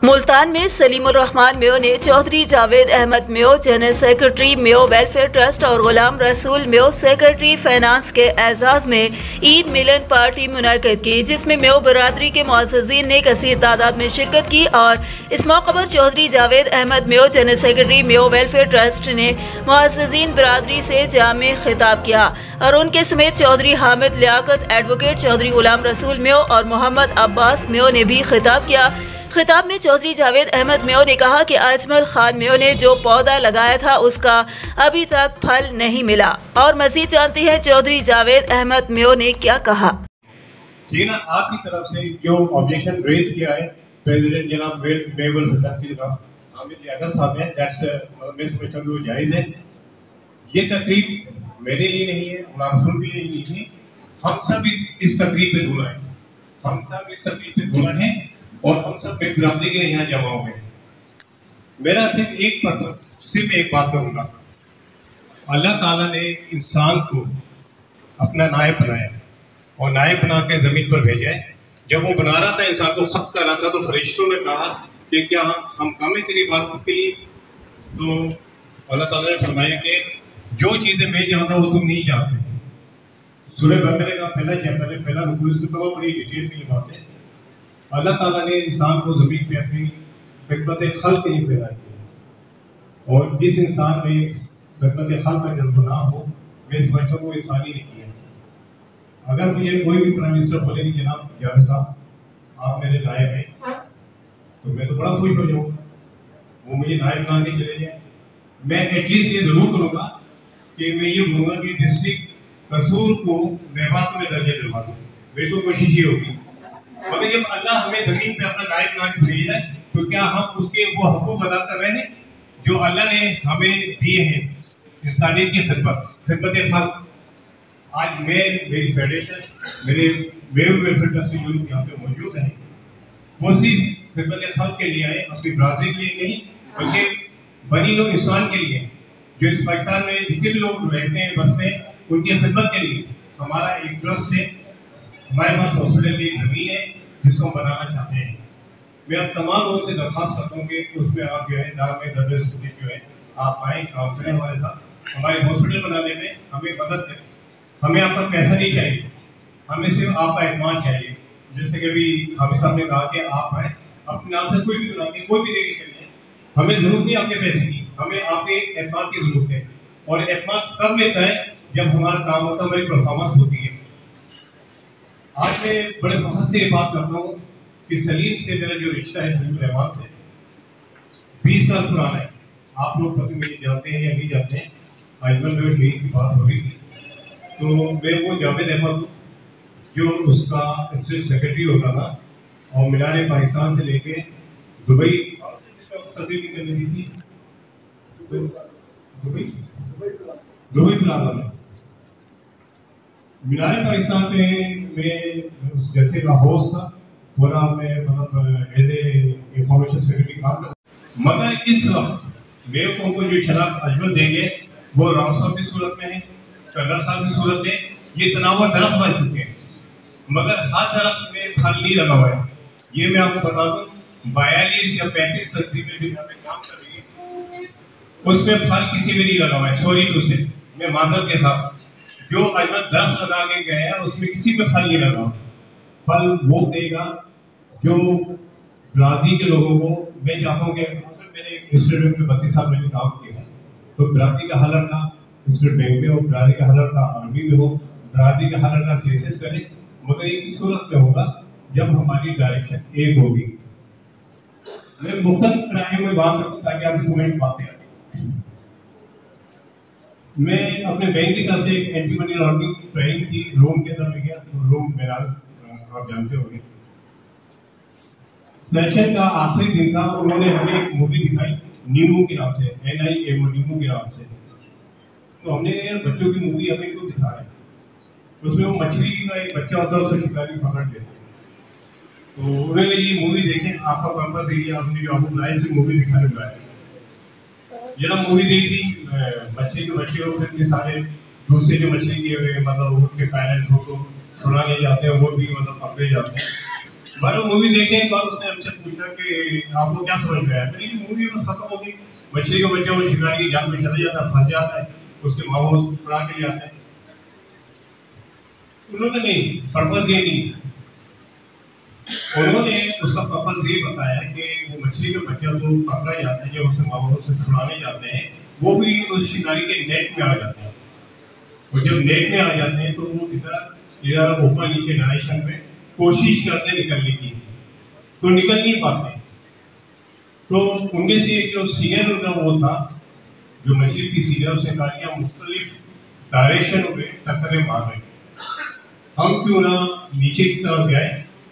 मुल्तान में सलीमुर रहमान मेयो ने Chaudhary Javed Ahmed Meo general secretary Meo welfare trust और गुलाम रसूल मेयो सेक्रेटरी फाइनेंस के एजाज में ईद मिलन पार्टी मुनक़द की, जिसमें मेयो बरादरी के मुअज़्ज़िज़ीन ने कसीर तादाद में शिरकत की। और इस मौके पर Chaudhary Javed Ahmed Meo general secretary Meo welfare trust ने मुअज़्ज़िज़ीन बरादरी से जामे खिताब किया और उनके समेत चौधरी हामिद लियाकत, एडवोकेट चौधरी गुलाम रसूल मेयो और मोहम्मद अब्बास मेयो ने भी खिताब किया। खिताब में चौधरी जावेद अहमद मेयो ने कहा कि अजमल खान मेयो ने जो पौधा लगाया था उसका अभी तक फल नहीं मिला। और मजीद जानते हैं चौधरी जावेद अहमद मेयो ने क्या कहा। ठीक ना, आपकी तरफ से जो ऑब्जेक्शन रेज किया है प्रेसिडेंट जनाब मेवल की हामिद लियाकत साहब ने, मैं समझता हूँ वो जायज़ है। ये तकरीब मेरे लिए नहीं है, गुलाम रसूल के लिए नहीं है। हम सब इस तकरीब पे धुला है, हम सब इस तकरीब पे धुला है और हम सब बिरादरी के यहाँ जमा हुए हैं। मेरा सिर्फ एक पर्पस, सिर्फ एक बात कहूँगा, अल्लाह ताला ने इंसान को अपना नायब बनाया और नायब बना के ज़मीन पर भेजा है। जब वो बना रहा था, इंसान को खत कर रहा था, तो फरिश्तों ने कहा कि क्या हम काम है तेरी इबादत के लिए? तो अल्लाह ताला ने फरमाया कि जो चीज़ें मैं जानता हूँ वो तुम नहीं जानते। सूरह बकरा का पहला चैप्टर है, पहला रुकू, इसमें तमाम बड़ी डिटेल में ये बात है। अल्लाह ताला ने इंसान को ज़मीन पे अपनी खिदमत खल्क़ के लिए पैदा किया और जिस इंसान में खिदमत खल्क़ का जज्बा ना हो, मैं समझता हूँ वो इंसान ही नहीं है। अगर मुझे कोई भी प्राइम मिनिस्टर बोले कि जनाब जावेद साहब आप मेरे नायब हैं, तो मैं तो बड़ा खुश हो जाऊँगा। वो मुझे नायब बना के चले जाए, मैं एटलीस्ट ये ज़रूर करूँगा कि मैं ये बोलूँगा कि डिस्ट्रिक्ट कसूर को मेवात में दर्जा दिलवा दूँ। मेरी तो कोशिश ये होगी। मगर जब अल्लाह हमें जमीन पे अपना नायब बना के भेज रहा है, तो क्या हम उसके वो हकूक़ अदा कर रहे हैं जो अल्लाह ने हमें दिए हैं इंसानियत की खिदमत खल्क़। आज मैं, मेरी फेडरेशन, मेरे वेलफेयर ट्रस्ट जो लोग यहाँ पे मौजूद हैं, वो सिर्फ खिदमत खल्क़ के लिए आए, अपनी बरादरी के लिए नहीं, बल्कि बनी लोग इंसान के लिए, जो इस पाकिस्तान में जितने भी लोग रहते हैं बसते हैं, उनकी खिदमत के लिए हमारा एक ट्रस्ट है। हमारे पास हॉस्पिटल की एक ज़मीन है जिसको हम बनाना चाहते हैं। मैं अब तमाम लोगों से दरख्वास्त करता हूँ कि उसमें आप जो है दाग में दर्ज स्टूडेंट जो है आप आएँ, काम करें हमारे साथ, हमारे हॉस्पिटल बनाने में हमें मदद करें। हमें आपका पैसा नहीं चाहिए, हमें सिर्फ आपका एतमाद चाहिए। जैसे कि अभी हामिद साहब ने कहा कि आप आए, अपने नाम से कोई भी बना के कोई भी देके चलिए, हमें ज़रूरत नहीं आपके पैसे की, हमें आपके एतमाद की ज़रूरत है। और एतमाद कब मिलता है? जब हमारा काम होता है, हमारी परफॉर्मेंस होती है। आज मैं बड़े फख्र से ये बात करता हूँ कि सलीम से मेरा जो रिश्ता है, सलीम रहमान से 20 साल पुराना है। आप लोग पति मेरी जानते हैं या नहीं जानते हैं, अजमल में शहीद की बात हो रही थी, तो मैं वो जावेद अहमद जो उसका स्टेट सेक्रेटरी होता था और मीनार पाकिस्तान से लेके दुबई तकरीर करनी थी, दुबई प्लाजा में मीनार पाकिस्तान पे मैं उस जलसे का होस्ट था। पूरा मैं मतलब एज ए इंफॉर्मेशन सेक्रेटरी काम कर, मगर इस वक्त मेरे को जो शराब अजमल देंगे वो राव साहब की सूरत में है, कर्नल साहब की सूरत में। ये तनावर दरख्त बन चुके हैं, मगर हर दरख्त में फल नहीं लगा हुआ है। ये मैं आपको बता दूं, 42 या 35 सदी में भी काम कर रही है, उसमें फल किसी में नहीं लगा हुआ है। सॉरी टू से, मैं माजरत के साथ, जो अजमल दरख्त लगा के गए हैं उसमें किसी में फल नहीं लगा। फल वो देगा जो बरादरी के लोगों को। मैं चाहता हूँ कि मैंने स्टेट बैंक में 32 साल मैंने काम किया है, तो बरादरी का हल लड़का स्टेट बैंक में हो, बरादरी का हल लड़का आर्मी में हो, बरादरी का हल लड़का CSS करे, मगर एक सूरत में होगा जब हमारी डायरेक्शन एक होगी। मैं मुख्तलिफ प्राइयों में बात करूँ ताकि आपकी समझ में बातें आए। मैं अपने बैंक की तरफ से एक एंटी मनी लॉन्ड्रिंग ट्रेनिंग की रोम के अंदर में गया, तो रोम मेरा आप जानते होंगे। सेशन का आखिरी दिन था, उन्होंने हमें एक मूवी दिखाई नीमू के नाम से, NIMO नीमू के नाम से। तो हमने यार बच्चों की मूवी हमें क्यों दिखा रहे हैं? उसमें वो मछली का एक बच्चा होता है, उसको शिकारी पकड़ लेते हैं। तो उन्होंने ये मूवी देखें, आपका पर्पस ये आपने जो आपको लाइव से मूवी दिखाने बुलाया। जरा मूवी देखी, मछली के बच्चे हो सकते सारे दूसरे जो मछली के मतलब उनके पेरेंट्स हो तो छुड़ा ले जाते हैं, वो भी मतलब पकड़े जाते हैं। बार मूवी देखे तो उसने हमसे पूछा कि आपको क्या समझ में आया। मैंने मूवी बस खत्म हो गई, मछली का बच्चा वो शिकारी की जाल में चला जाता है, फंस जाता है, उसके माँ बाप उसको छुड़ा के ले आते हैं। उन्होंने नहीं, पर्पस ये नहीं, उन्होंने उसका पर्पस ये बताया कि वो मछली का बच्चा तो पकड़ा जाता है, जब उससे माँ बाप से छुड़ाने जाते हैं वो भी उस शिकारी के नेट में आ जाते हैं, और जब नेट में आ जाते हैं तो वो इधर ऊपर नीचे डायरेक्शन में कोशिश करते हैं निकलने की, तो निकल नहीं पाते। तो उनमें से एक जो सीनियर उनका वो था, जो मछली की सीनियर, उसने कहा कि हम मुख्तलिफ डायरेक्शन में टक्करें मार रहे हैं, हम क्यों ना नीचे की तरफ जाए,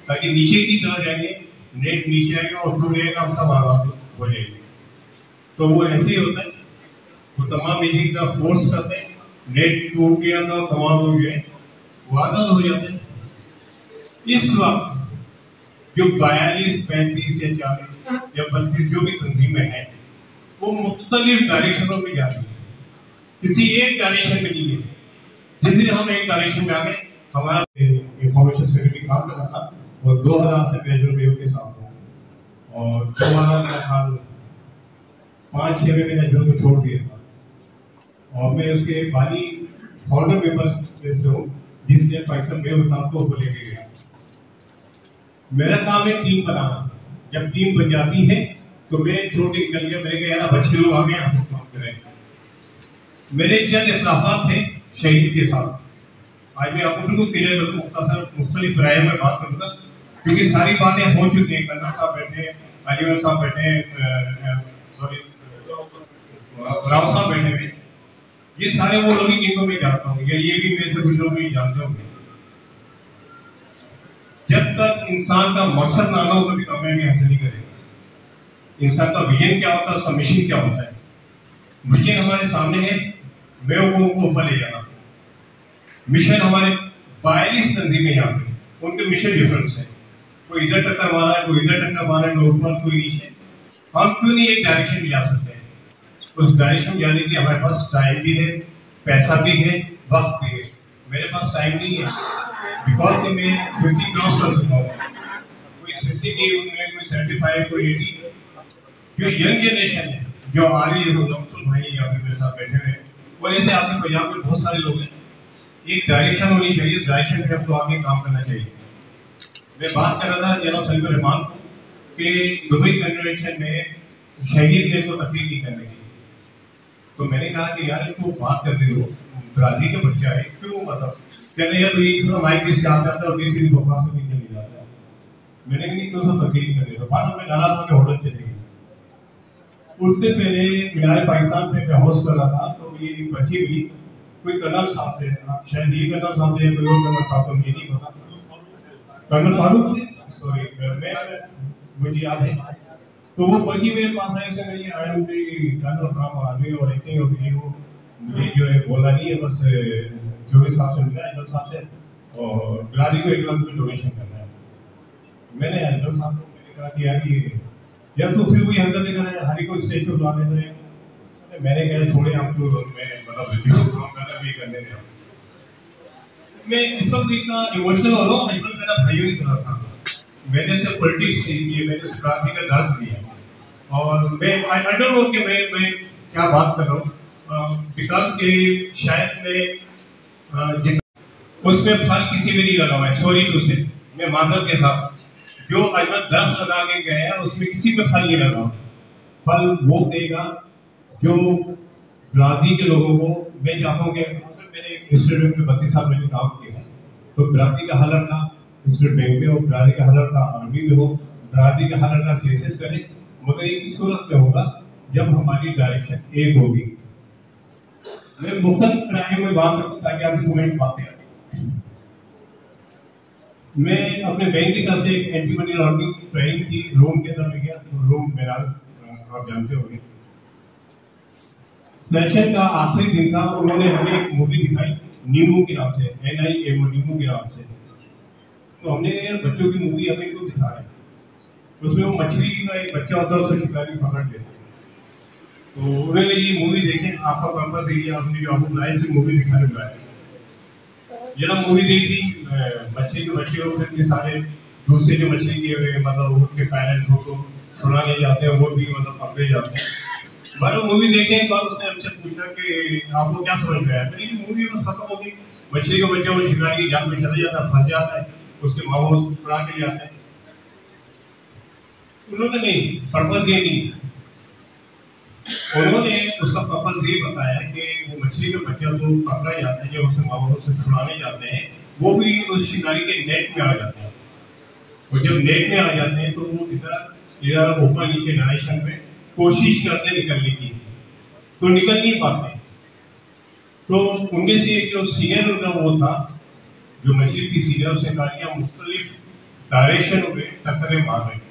ताकि नीचे की तरफ जाएंगे नेट नीचे आएगा और टूट जाएगा, हम सब आज़ाद हो जाएंगे। तो वो ऐसे ही होता है, वो तमाम नीचे की तरफ फोर्स करते हैं, नेट टूट गया था, तमाम लोग गए वो आज़ाद हो जाते हैं। इस वक्त जो 42, 35 या 40 या 32 जो भी तंजीमें हैं वो मुख्तलिफ डायरेक्शनों में जाती है, किसी एक डायरेक्शन में नहीं है। जिस दिन हम एक डायरेक्शन में आ गए, हमारा इंफॉर्मेशन सेक्रेटरी काम कर रहा था और 2000 से ग्रेजुएट वेव के साथ था, और 2000 का साल 5-6 में मैंने एजुएट को छोड़ दिया था, और मैं उसके बानी फाउंडर मेंबर से हूँ जिसने पाकिस्तान में उतार को लेके गया। मेरा काम है टीम बनाना, जब टीम बन जाती है तो मैं छोड़ के निकल गया, मैंने कहा यार अच्छे लोग आ गए आपको काम करें। मेरे चंद इख्लाफात थे शहीद के साथ, आज मैं आपको बिल्कुल क्लियर करूँ, मुख्तसर मुख्तलिफ राय में बात करूँगा क्योंकि सारी बातें हो चुकी हैं। कर्नल साहब बैठे हैं, अलीवर साहब बैठे हैं, सॉरी राव साहब बैठे हैं, ये सारे वो लोग जिनको मैं जानता हूँ, या ये भी मेरे से कुछ लोग नहीं जानते होंगे। जब तक इंसान का मकसद ना हो कभी कामयाबी हासिल नहीं करेगा। इंसान का विजन क्या होता है, उसका मिशन क्या होता है। विजन हमारे सामने है, बेवकूफों को ऊपर ले जाना। मिशन हमारे 42 तंजीमें यहाँ पे, उनके मिशन डिफरेंस है, कोई इधर टक्कर मारा है, कोई इधर टक्कर मारा है, कोई ऊपर कोई नीचे। हम क्यों नहीं एक डायरेक्शन में जा सकते हैं? उस डायरेक्शन में जाने के लिए हमारे पास टाइम भी है, पैसा भी है, वक्त भी है। मेरे पास टाइम नहीं है बिकॉज कि मैं 50 क्रॉस कर चुका हूँ, कोई 60 की उनमें, कोई 75, कोई 80। जो यंग जनरेशन है जो आ रही है, तो भाई यहाँ पे मेरे साथ बैठे हुए हैं, और ऐसे आपके पंजाब में बहुत सारे लोग हैं। एक डायरेक्शन होनी चाहिए, इस डायरेक्शन में आपको आगे काम करना चाहिए। मैं बात कर रहा था जनाब सलीम रहमान को कि दुबई कन्वेंशन में शहीद ने को तकलीफ नहीं करने की, तो मैंने कहा कि यार इनको बात करने दो, बरादरी का बच्चा है, क्यों मतलब कहते हैं तो ये माइक किसके हाथ में आता है और किसी भी बकवास में नहीं जाता है। मैंने कहा नहीं, तो सब तकलीफ करने दो। बाद में गाना था कि होटल चले गए। उससे पहले मीनार पाकिस्तान पे मैं होस्ट कर रहा था, तो मुझे एक पर्ची मिली, कोई कर्नल साहब थे, शायद ये कर्नल साहब थे, कोई और कर्नल साहब थे, मुझे नहीं पता, कर्नल फारूक थे, सॉरी मुझे याद है। तो वो पर्ची मेरे पास आई, से मेरी I am colonel from army और एक्टिंग और ये वो, मुझे जो है बोला नहीं है, बस जोगी साहब से मिला, एजल साहब से, और बिलारी को 1 लाख रुपये डोनेशन करना है। मैंने एजल साहब को मैंने कहा कि यार ये या तो फिर वही हरकतें कर रहे हैं, हरी को स्टेज पर बुला लेते हैं। मैंने कहा छोड़े आपको, मैं मतलब वीडियो काम कर रहा हूँ, ये करने दे। मैं इस वक्त इतना इमोशनल हो रहा हूँ, अजमल मेरा भाइयों की तरह था, मैंने से पॉलिटिक्स सीखी, मैंने से क्रांति का दर्द लिया, और मैं आई डोंट नो कि मैं क्या बात कर रहा हूँ, बिकॉज के शायद मैं उसमें फल किसी में नहीं लगा हुआ है, सॉरी टू से, मैं माजर के साथ जो अजमल दर्द लगा के गया है उसमें किसी में फल नहीं लगा। फल वो देगा जो बिरादरी के लोगों को, मैं चाहता हूँ कि मैंने स्टेट बैंक में 32 साल मैंने काम किया है, तो बिरादरी का हर लड़का स्टेट बैंक में हो, बिरादरी का हर लड़का आर्मी में हो, बिरादरी का हर लड़का CSS करे, मगर एक ही सूरत में होगा जब हमारी डायरेक्शन एक होगी। मैं मुख्तलिफ रायों में बात करूँ ताकि आपकी समझ में बातें आए। मैं अपने बैंक की तरफ से एंटी मनी लॉन्ड्रिंग ट्रेनिंग की रोम के अंदर में गया, तो रोम मेराज आप जानते होंगे। सेशन का आखिरी दिन था, उन्होंने हमें एक मूवी दिखाई नीमू के नाम से, NIMO नीमू के नाम से। तो हमने यार बच्चों की मूवी हमें क्यों दिखा रहे हैं, उसमें वो मछली का एक बच्चा होता है, उसको शिकारी पकड़ लेते हैं। तो उन्होंने ये मूवी देखें, आपका पर्पस यही है, आपने जो आपको लाइव से मूवी दिखाने बुलाया। जब मूवी देखी, बच्चे के बच्चे हो सकते सारे दूसरे जो मछली के मतलब उनके पेरेंट्स को छुड़ाने जाते हैं, वो भी मतलब पकड़े जाते हैं। मैंने मूवी देखे तो उसने हमसे पूछा कि आपको क्या समझ में आया। मेरी मूवी बस खत्म हो गई, मछली का बच्चा वो शिकारी की जाल में चला जाता है, फंस जाता है, उसके माँ बाप उसको छुड़ा के ले आते हैं। उन्होंने नहीं, पर्पस ये नहीं, उन्होंने उसका पर्पस ये बताया कि वो मछली का बच्चा तो पकड़ा जाता है, जब उसके माँ बाप से छुड़ाने जाते हैं वो भी उस शिकारी के नेट में आ जाते हैं, और जब नेट में आ जाते हैं तो वो इधर ऊपर नीचे डायरेक्शन में कोशिश करते हैं निकलने की, तो निकल नहीं पाते। तो उनमें से एक जो सीनियर उनका वो था, जो मछली की सीनियर शिकारियां मुख्तलिफ डायरेक्शन में टक्करें मार रहे हैं,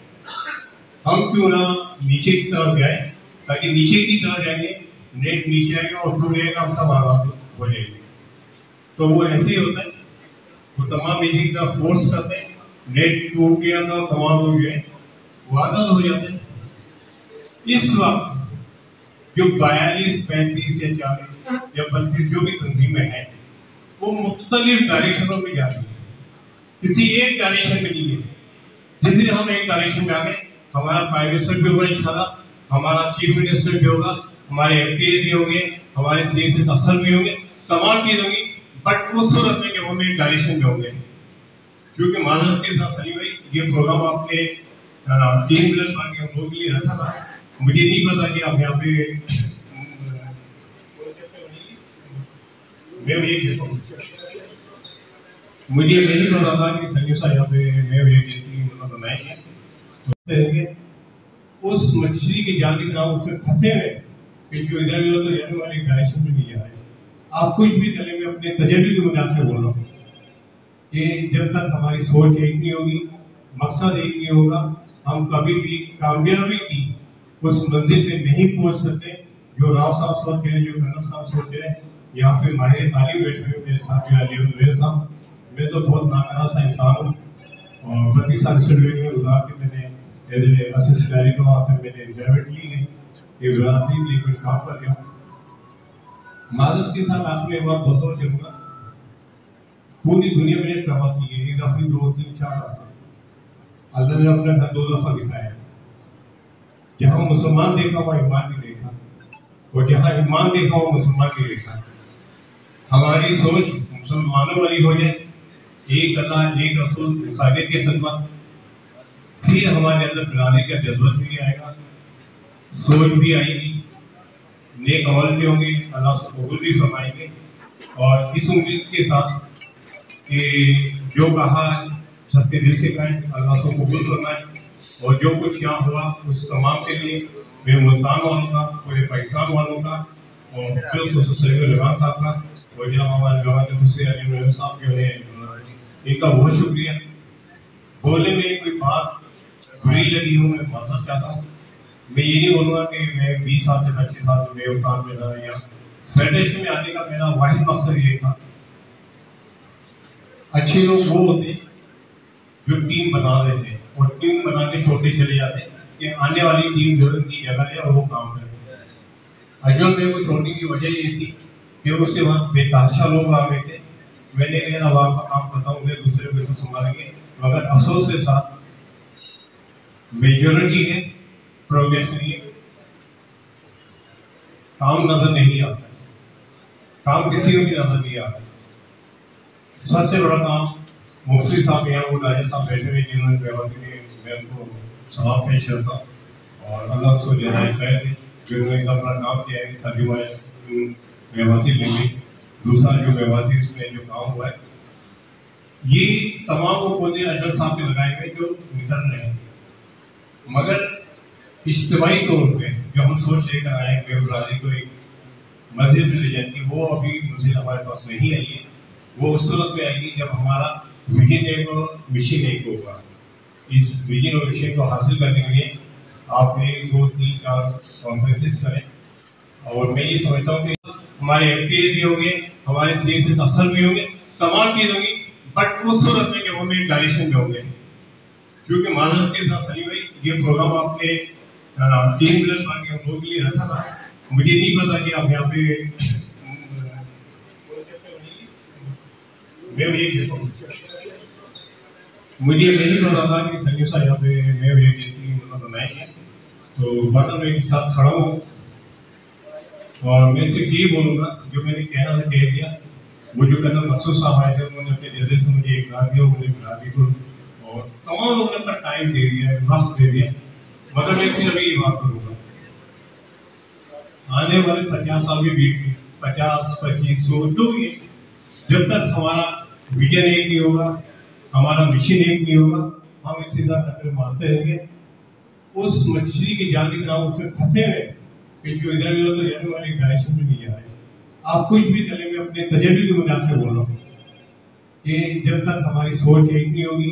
हम क्यों ना नीचे की तरफ जाए, ताकि नीचे की तरफ जाएंगे नेट नीचे आएगा और टूट जाएगा, हम सब आजाद हो जाएंगे। तो वो ऐसे ही होता है, वो तमाम नीचे की तरफ फोर्स करते हैं, नेट टूट गया था, तमाम लोग गए, वो आजाद हो जाते हैं। इस वक्त जो 42, 35 या 40 या 32 जो भी तंजीमें हैं, वो मुख्तलिफ डायरेक्शनों में जाती है, किसी एक डायरेक्शन में नहीं है। जैसे हम एक डायरेक्शन में आ गए, हमारा प्राइम मिनिस्टर भी होगा इंशाल्लाह, हमारा चीफ मिनिस्टर भी होगा, हमारे एमपी भी होंगे, हमारे सीएसएस अफसर भी होंगे, तमाम चीज होंगी, बट उस सूरत में कि हम एक डायरेक्शन में होंगे। क्योंकि माजरत के साथ सलीम भाई, ये प्रोग्राम आपने 3 मिनट पार्टी हम लोग के लिए रखा था, मुझे नहीं पता कि आप यहाँ पे मुझे नहीं पता था कि सलीम साहब यहाँ पे मतलब बनाएंगे, तो उस मछली के जाल की तरह उसमें फंसे हुए कि जो इधर उधर रहने वाले डायरेक्शन में नहीं जा रहे। आप कुछ भी करेंगे अपने तजर्बे की बुनियाद पे बोल रहा हूँ कि जब तक हमारी सोच एक नहीं होगी, मकसद एक नहीं होगा, हम कभी भी कामयाबी की उस मंजिल पे नहीं पहुंच सकते। जो राव साहब सोच रहे हैं, जो कन्नम साहब सोच रहे हैं, यहाँ पे माहिर तालीम बैठे हुए मेरे साथ मेरे साहब, मैं तो बहुत नाकारा सा इंसान हूँ और 32 साल स्टूडेंट में उधार के मैंने असिस्टेंट डायरेक्टर वहाँ से मैंने रिटायरमेंट ली है, ये बिरादरी के लिए कुछ काम कर रहा हूँ। माजरत के साथ आपको एक बात बताओ चलूँगा, पूरी दुनिया में ट्रैवल की है, 1 दफा 2, 3, 4 दफा, अल्लाह ने अपना घर 2 दफा दिखाया। जहाँ मुसलमान देखा वहाँ ईमान नहीं देखा, और जहाँ ईमान देखा वहाँ मुसलमान नहीं देखा। हमारी सोच मुसलमानों वाली हो जाए, एक अल्लाह एक रसूल इंसानियत की खिदमत, फिर हमारे अंदर बिरादरी का जज्बा भी आएगा, सोच भी आएगी, नेक अमल भी होंगे, अल्लाह से कबूल भी फरमाएंगे। और इस उम्मीद के साथ कि जो कहा सबके दिल से कहें, अल्लाह से कबूल फरमाए, और जो कुछ यहाँ हुआ उस तमाम के लिए मैं मुल्तान वालों का, पूरे पाकिस्तान वालों का, और रवान साहब का, और जनाब हमारे गवर्नर हुसैन अली साहब जो है, इनका बहुत शुक्रिया। बोलने में कोई बात बुरी लगी हो मैं माफी चाहता हूँ। मैं ये नहीं बोलूँगा कि मैं 20 साल से 25 साल में अवतार में रहा, या फेडरेशन में आने का मेरा वाहिद मकसद ये था, अच्छे लोग वो होते जो टीम बना देते और टीम बना के छोटे चले जाते कि आने वाली टीम जो उनकी जगह है और वो काम करते। अजमल मेरे को छोड़ने की वजह ये थी कि उसके बाद बेतहाशा लोग आ गए थे। मैंने कहा अब आपका काम खत्म हो गया, दूसरे को इसको संभालेंगे, मगर अफसोस के साथ मेजोरिटी है, प्रोग्रेस नहीं है, काम नजर नहीं आता, काम किसी को भी नजर नहीं आता। सबसे बड़ा काम मुफ्ती साहब यहाँ वो राजा साहब बैठे हुए जिन्होंने मैं उनको सलाम पेश करता हूँ और अल्लाह उसको जज़ाए खैर दे, जिन्होंने इतना बड़ा काम किया है तर्जुमा मेवाती लैंग्वेज। दूसरा जो मेवाती इसमें जो काम हुआ है, ये तमाम वो पौधे अजमल साहब के लगाए हुए जो निकल रहे हैं, मगर इज्तिमाई तौर पर जो हम सोच लेकर आए हैं बिरादरी को एक मस्जिद में ले जाने की, वो अभी मुझे हमारे पास नहीं आई है। वो उस सूरत में आएगी जब हमारा विजन एक और मिशन एक होगा। इस विजन और मिशन को हासिल करने के लिए आपने 2, 3, 4 कॉन्फ्रेंसेस करें, और मैं ये समझता हूँ कि हमारे एमपी भी होंगे, हमारे सीएसएस अफसर भी होंगे, तमाम चीज होंगी, बट उस सूरत में कि वो मेरे डायरेक्शन में होंगे। क्योंकि माजरत के साथ सलीम भाई, ये प्रोग्राम आपने 3 मिनट पार्टी हम लोग के लिए रखा था, मुझे नहीं पता कि आप यहाँ पे मैं ये कहता हूँ मुझे यही पता था कि संजय साहब यहाँ पे मैं मतलब बनाएंगे, तो बटन में एक साथ खड़ा हूँ और मैं सिर्फ यही बोलूँगा जो मैंने कहना था कह दिया। वो जो कर्नल मकसूद साहब आए थे उन्होंने अपने जरिए से मुझे एक लाख दिया, उन्होंने बिरादरी को और तमाम लोगों ने अपना टाइम दे दिया, वक्त दे दिया। मगर मैं सिर्फ अभी ये बात करूँगा, आने वाले 50 साल के बीच 50, 25, 100 जो भी, जब तक हमारा विजन एक नहीं होगा, हमारा मिशन एक नहीं होगा, हम इसी तरह टक्कर मारते रहेंगे। उस मछली की जाल की तरह उसमें फंसे हुए कि जो इधर उधर रहने वाली डायरेक्शन में नहीं जा रहे। आप कुछ भी करेंगे अपने तजर्बे की बुनियाद पे बोल रहा हूँ कि जब तक हमारी सोच एक नहीं होगी,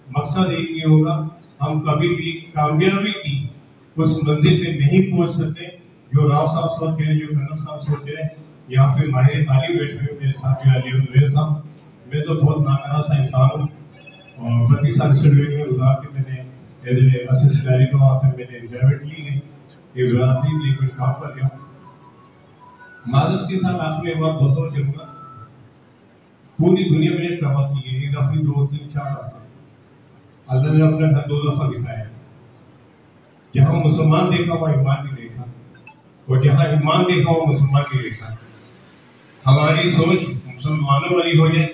मकसद एक नहीं होगा, हम कभी भी कामयाबी की उस मंजिल पे नहीं पहुंच सकते। जो राव साहब सोच रहे हैं, जो कर्नल साहब सोच रहे हैं, यहाँ पे माहिर तालीम बैठे हुए मेरे साथी अली साहब, मैं तो बहुत नाकारा सा इंसान हूँ और 32 साल सर्टिफिकेट में उधार के मैंने असिस्टेंट डायरेक्टर वहाँ से मैंने रिटायरमेंट ली है, ये बिरादरी के लिए कुछ काम कर रहा हूँ। माजरत के साथ आपको एक बात बताओ चलूँगा, पूरी दुनिया में ट्रैवल की है, एक दफा 2, 3, 4 दफा अल्लाह ने अपना घर 2 दफा दिखाया। जहाँ मुसलमान देखा वहाँ ईमान भी देखा, और जहाँ ईमान देखा वहाँ मुसलमान भी देखा। हमारी सोच मुसलमानों वाली हो जाए,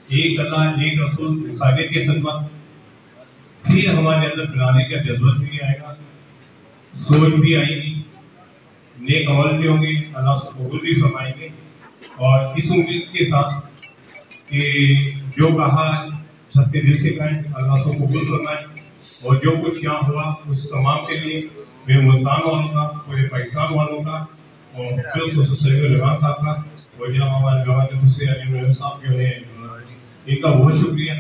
एक अल्लाह एक रसूल इंसानियत की खिदमत, फिर हमारे अंदर बिरादरी का जज्बा भी आएगा, सोच भी आएगी, नेक अमल भी होंगे, अल्लाह से कबूल भी फरमाएंगे। और इस उम्मीद के साथ कि जो कहा सबके दिल से कहें, अल्लाह से कबूल फरमाए। और जो कुछ यहाँ हुआ उस तमाम के लिए मैं मुल्तान वालों का, पूरे पाकिस्तान वालों का और फिर सैयद रवान साहब का और जनाब हमारे गवर्नर हुसैन अली साहब जो है इनका बहुत शुक्रिया।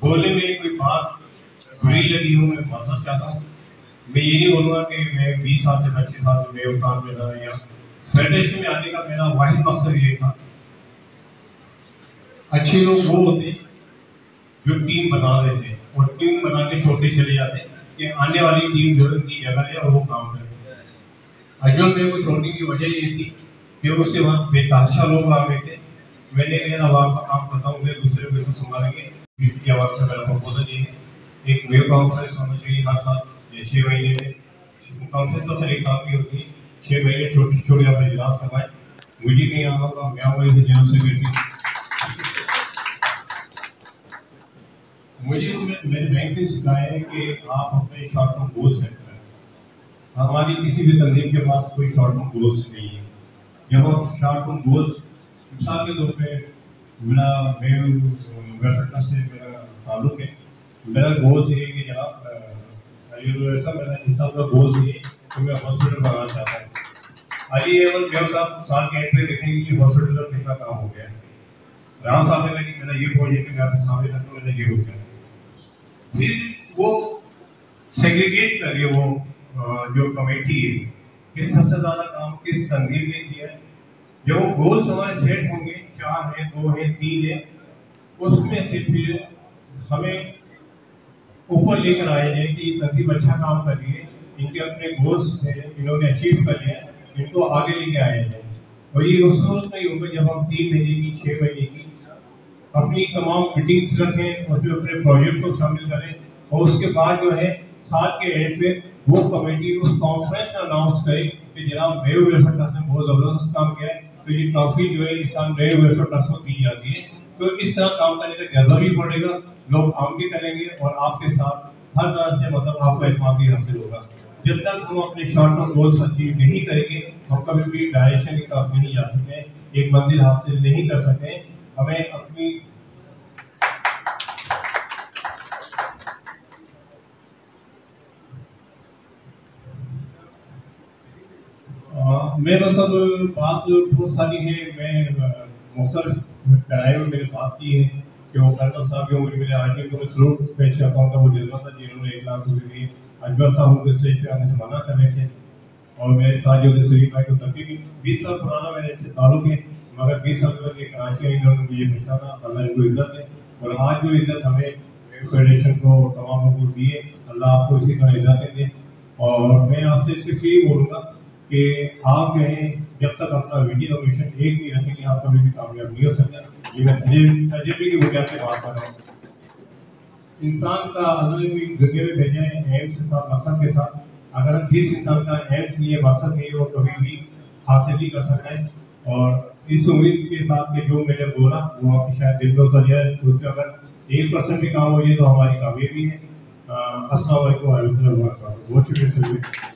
बोलने में कोई बात बुरी लगी हो मैं माफी चाहता हूँ। मैं ये नहीं बोलूँगा कि मैं 20 साल से 25 साल में उतार में रहा या फेडरेशन में आने का मेरा वाहिद मकसद ये था। अच्छे लोग वो होते जो टीम बना देते और टीम बना के छोटे चले जाते कि आने वाली टीम जो उनकी जगह ले और वो काम करे। अजमल मेरे को छोड़ने की वजह ये थी कि उसके बाद बेतहाशा लोग आ गए थे। मैंने कहा अब आपका काम खत्म हो गया, दूसरे को संभालेंगे। इसकी आवाज़ से मेरा प्रपोजल ये है, एक मेल कॉन्फ्रेंस होना चाहिए हर साल, 6 महीने में कॉन्फ्रेंस तो हर एक साल की होती है, 6 महीने छोटी छोटी आप इजलास करवाएं। मुझे कहीं आना होगा, मैं आऊँगा इसे जनरल सेक्रेटरी। मुझे मेरे बैंक ने सिखाया है कि आप अपने शॉर्ट टर्म गोल्स सेट करें। हमारी किसी भी तंजीम के पास कोई शॉर्ट टर्म गोल्स नहीं है। जब आप शॉर्ट टर्म गोल्स, मिसाल के तौर पे मेरा वेलफेयर से मेरा ताल्लुक है, मेरा गोल्स ये कि जनाब ऐसा मेरा इस साल का गोल्स ये कि मैं हॉस्पिटल बनाना चाहता हूँ। अली एवं देव साहब साल के एंड पे देखेंगे कि हॉस्पिटल का कितना काम हो गया है। राम साहब ने कहा कि मेरा ये प्रोजेक्ट मैं आपके सामने रखता हूँ, मेरा ये हो गया। फिर वो सेग्रीगेट करिए, वो जो कमेटी है कि सबसे ज़्यादा काम किस तंजीम ने किया है। जो गोल्स हमारे सेट होंगे, 4 है, 2 है, 3 है, उसमें से फिर हमें ऊपर लेकर आया जाए कि ये तंजीम अच्छा काम कर रही है, इनके अपने गोल्स से इन्होंने अचीव कर लिया, इनको आगे लेके आया जाए। और ये उस वक्त नहीं होगा जब हम 3 महीने की, 6 महीने की अपनी तमाम मीटिंग्स रखें, उसमें अपने प्रोजेक्ट को शामिल करें और उसके बाद जो है साल के एंड पे वो कमेटी उस कॉन्फ्रेंस में अनाउंस करे कि जनाब नए वेलफेयर ट्रस्ट ने बहुत ज़बरदस्त काम किया है, तो ये ट्रॉफी जो है इस साल नए वेलफेयर ट्रस्ट को दी जाती है। तो इस तरह काम करने का जज्बा भी बढ़ेगा, लोग काम भी करेंगे और आपके साथ हर तरह से मतलब आपको एतमाद भी हासिल होगा। जब तक हम अपने शॉर्ट टर्म गोल्स अचीव नहीं करेंगे, हम कभी भी डायरेक्शन की तरफ नहीं जा सकते, एक मंजिल हासिल नहीं कर सकते। हमें अपनी मेरे सब बात बहुत सारी है, मैं मुख्तर कराए में मैंने बात की है कि वो कर्नल साहब जो मेरे आदमी को मैं सलूट पेश करता हूँ, वो जज्बा था जिन्होंने 1 लाख रुपये दिए। अजमल साहब उनके स्टेज पे आने से मना कर रहे थे और मेरे साथ जो शरीफ भाई को तकरीबन 20 साल पुराना मेरे अच्छे ताल्लुक है, मगर 20 साल पहले कराची इन्होंने मुझे पहचाना, अल्लाह इनको इज्जत है। और आज जो इज्जत हमें फेडरेशन को तमाम लोगों को दी है, अल्लाह आपको इसी तरह इज्जत दे। और मैं आपसे सिर्फ यही बोलूँगा कि आप जो है जब तक अपना विजन और मिशन एक नहीं रखेंगे, आप कभी भी कामयाब नहीं हो सकते। ये मैं तजर्बे की बुनियाद पे बात कर रहा हूँ। इंसान का अल्लाह ने दुनिया में भेजा है एम्स के साथ, मकसद के साथ। अगर जिस इंसान का एम्स नहीं है, मकसद नहीं है, वो कभी भी हासिल नहीं कर सकता है। और इस उम्मीद के साथ कि जो मैंने बोला वो आपकी शायद दिल में उतर जाए, उसमें अगर 1% भी काम हो जाए तो हमारी कामयाबी है। अस्सलाम वालेकुम। बहुत शुक्रिया।